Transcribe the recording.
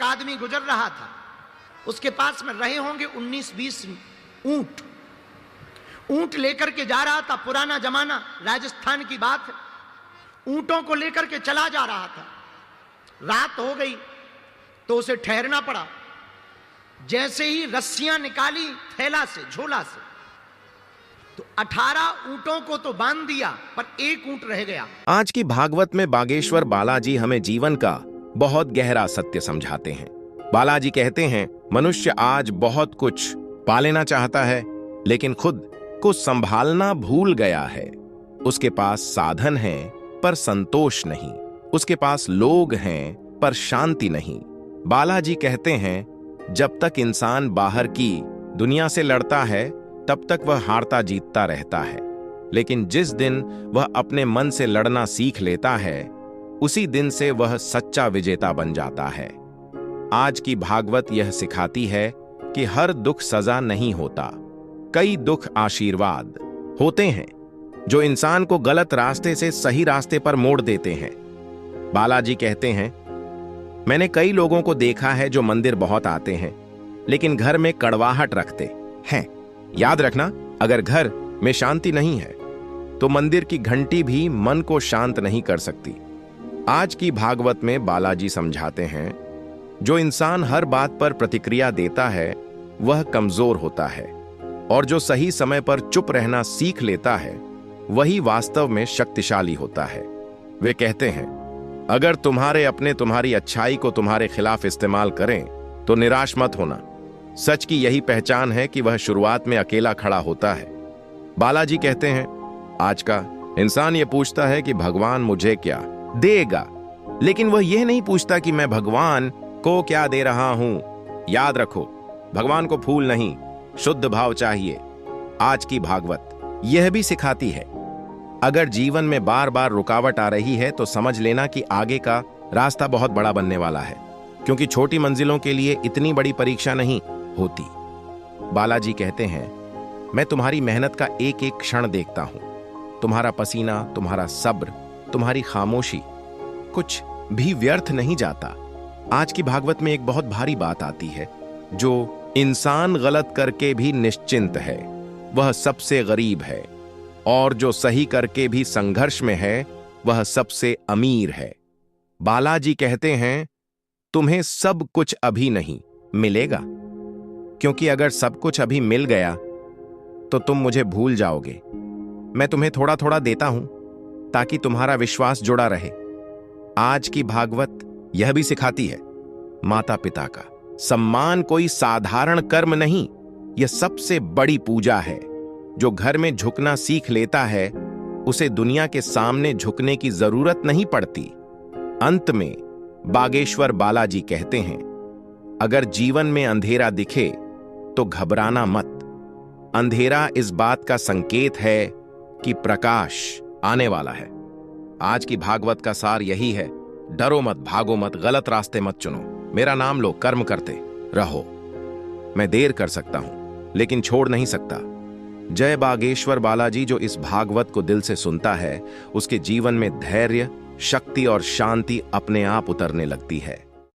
आदमी गुजर रहा था, उसके पास में रहे होंगे 19-20 ऊंट। ऊंट लेकर के जा रहा था, पुराना जमाना, राजस्थान की बात है। ऊंटों को लेकर के चला जा रहा था। रात हो गई तो उसे ठहरना पड़ा। जैसे ही रस्सियां निकाली थैला से, झोला से, तो 18 ऊंटों को तो बांध दिया, पर एक ऊंट रह गया। आज की भागवत में बागेश्वर बालाजी हमें जीवन का बहुत गहरा सत्य समझाते हैं। बालाजी कहते हैं, मनुष्य आज बहुत कुछ पा लेना चाहता है, लेकिन खुद को संभालना भूल गया है। उसके पास साधन है पर संतोष नहीं, उसके पास लोग हैं पर शांति नहीं। बालाजी कहते हैं, जब तक इंसान बाहर की दुनिया से लड़ता है तब तक वह हारता जीतता रहता है, लेकिन जिस दिन वह अपने मन से लड़ना सीख लेता है उसी दिन से वह सच्चा विजेता बन जाता है। आज की भागवत यह सिखाती है कि हर दुख सजा नहीं होता, कई दुख आशीर्वाद होते हैं जो इंसान को गलत रास्ते से सही रास्ते पर मोड़ देते हैं। बालाजी कहते हैं, मैंने कई लोगों को देखा है जो मंदिर बहुत आते हैं लेकिन घर में कड़वाहट रखते हैं। याद रखना, अगर घर में शांति नहीं है तो मंदिर की घंटी भी मन को शांत नहीं कर सकती। आज की भागवत में बालाजी समझाते हैं, जो इंसान हर बात पर प्रतिक्रिया देता है वह कमजोर होता है, और जो सही समय पर चुप रहना सीख लेता है वही वास्तव में शक्तिशाली होता है। वे कहते हैं, अगर तुम्हारे अपने तुम्हारी अच्छाई को तुम्हारे खिलाफ इस्तेमाल करें तो निराश मत होना। सच की यही पहचान है कि वह शुरुआत में अकेला खड़ा होता है। बालाजी कहते हैं, आज का इंसान यह पूछता है कि भगवान मुझे क्या देगा, लेकिन वह यह नहीं पूछता कि मैं भगवान को क्या दे रहा हूं। याद रखो, भगवान को फूल नहीं, शुद्ध भाव चाहिए। आज की भागवत यह भी सिखाती है, अगर जीवन में बार बार रुकावट आ रही है तो समझ लेना कि आगे का रास्ता बहुत बड़ा बनने वाला है, क्योंकि छोटी मंजिलों के लिए इतनी बड़ी परीक्षा नहीं होती। बालाजी कहते हैं, मैं तुम्हारी मेहनत का एक एक क्षण देखता हूं, तुम्हारा पसीना, तुम्हारा सब्र, तुम्हारी खामोशी, कुछ भी व्यर्थ नहीं जाता। आज की भागवत में एक बहुत भारी बात आती है, जो इंसान गलत करके भी निश्चिंत है वह सबसे गरीब है, और जो सही करके भी संघर्ष में है वह सबसे अमीर है। बालाजी कहते हैं, तुम्हें सब कुछ अभी नहीं मिलेगा, क्योंकि अगर सब कुछ अभी मिल गया तो तुम मुझे भूल जाओगे। मैं तुम्हें थोड़ा थोड़ा देता हूं ताकि तुम्हारा विश्वास जुड़ा रहे। आज की भागवत यह भी सिखाती है, माता पिता का सम्मान कोई साधारण कर्म नहीं, यह सबसे बड़ी पूजा है। जो घर में झुकना सीख लेता है उसे दुनिया के सामने झुकने की जरूरत नहीं पड़ती। अंत में बागेश्वर बालाजी कहते हैं, अगर जीवन में अंधेरा दिखे तो घबराना मत। अंधेरा इस बात का संकेत है कि प्रकाश आने वाला है। आज की भागवत का सार यही है, डरो मत, भागो मत, गलत रास्ते मत चुनो, मेरा नाम लो, कर्म करते रहो। मैं देर कर सकता हूं लेकिन छोड़ नहीं सकता। जय बागेश्वर बालाजी। जो इस भागवत को दिल से सुनता है उसके जीवन में धैर्य, शक्ति और शांति अपने आप उतरने लगती है।